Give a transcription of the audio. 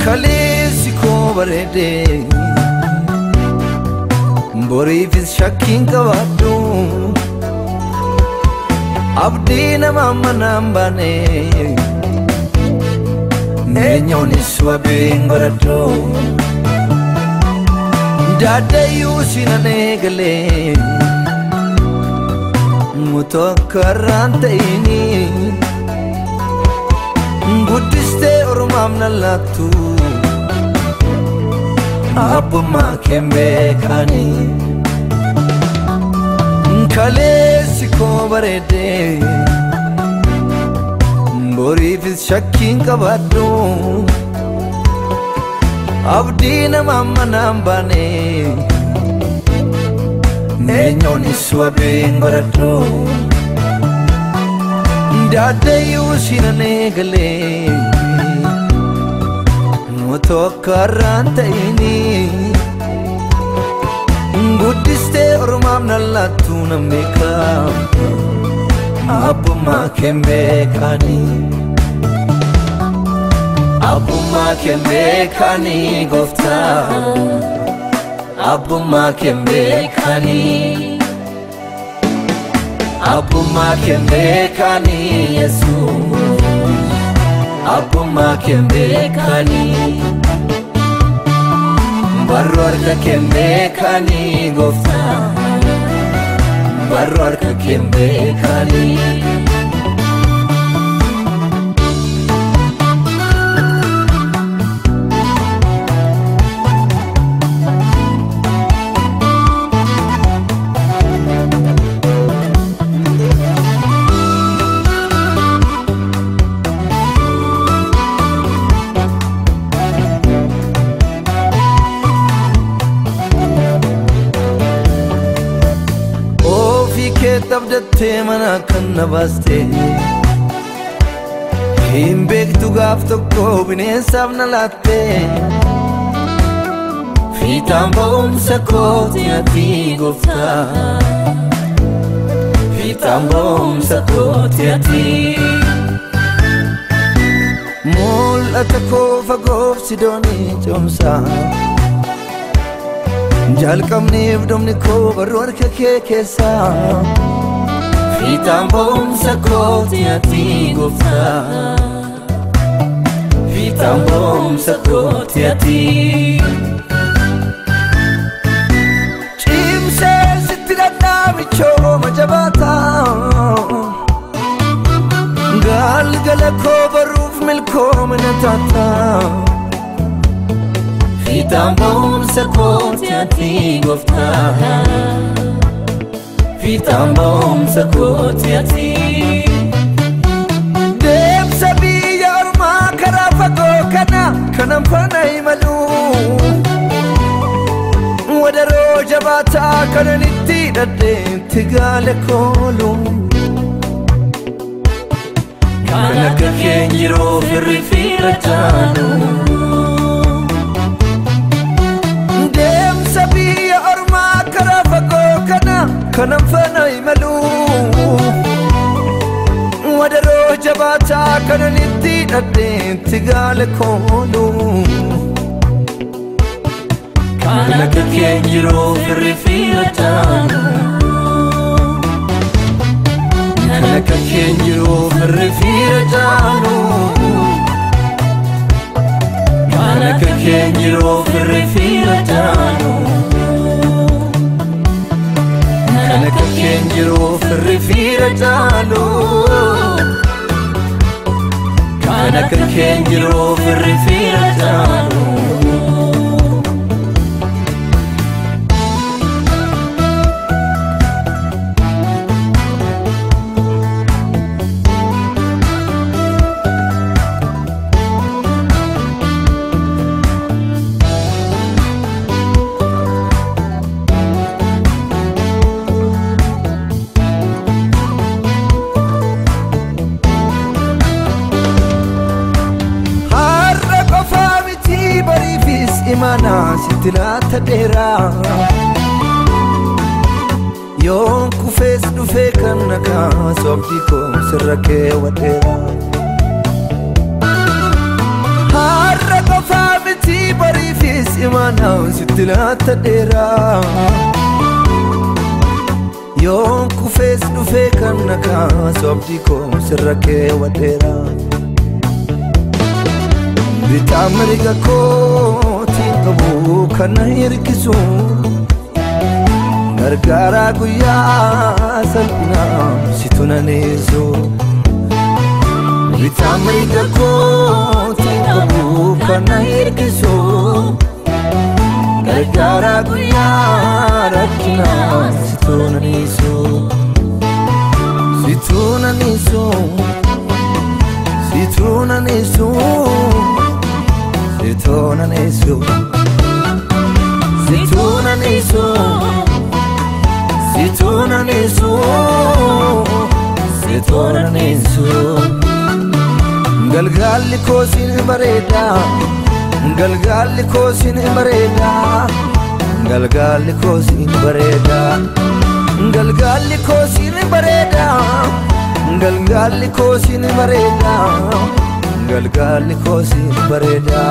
Kalesi ko barede Borifis shakkin kawadu Abdina mama nambane Nenyoni swabing barado Dada yusina negale Muto karante ini Buddhiste ormam nalatu Abuma kembe kani Kalesi ko barede Borifis shakkin kabadu Abdina mama nambane Nenyoni swabing barado Dada yusina negale Muto karante ini Buddhiste ormam nalatu nameka Abuma kembe kani Abuma kembe kani gofta Abuma kembe kani Abuma kembe kani Yesu Abuma kembe kani Barwarka kembe kani gofta Barwarka kembe kani Tabdatte mana kanna baste Himbek tu gaf tokko bineensaf na laatte Fiixaan ba'umsa kooti ati goofta Fiixaan ba'umsa kooti ati Mul'ata koo fagoof sidoonii cimsa Jalqabneef dhumni koo barruu harka kee keessa Fiixaan ba'umsa kooti ati goofta Fiixaan ba'umsa kooti ati Cimsee sitti dhadhaabichooma jabaata Galgala koo baruuf milkoomina taata Fiixaan ba'umsa kooti ati goofta Fiixaan ba'umsa kooti ati Deemsa biyya ormaa karaa fagoo kana kanan faana imalu Wadaroo jabaataa kanan itti dhadheetti gaale koolu Kan akka keenya yeroo firri fiira jaanu Deemsa biyya ormaa karaa fagoo kana kanan faana imalu Wadaroo jabaataa kanan itti dhadheetti gaale koolu Kan akka keenya yeroo firri fiira jaanu Kan akka keenya yeroo firri fiira jaanu Kan akka keenya yeroo firri fiira jaanu Kan akka keenya yeroo firri fiira jaanu Kan akka keenya yeroo firri fiira jaanu Imana sitilata dera Yon kufes dufe kanaka sobdi ko sirrake wadera Harra kofa imana sitilata dera Yon kufes dufe kanaka sobdi ko sirake wadera Bitamriga ko tinkabu kana hirkisu Gargara guya salpina situna nezo Bitamriga ko tinkabu kana hirkisu Gargara guya rakina situna nezo Situna nezo Situna nezo Situna nezo Situna nezo Situna nezo Situna nezo Galgalli kosin bareda Galgalli kosin bareda Galgalli kosin bareda Galgalli kosin bareda Galgalli kosin bareda Galgalli kosin bareda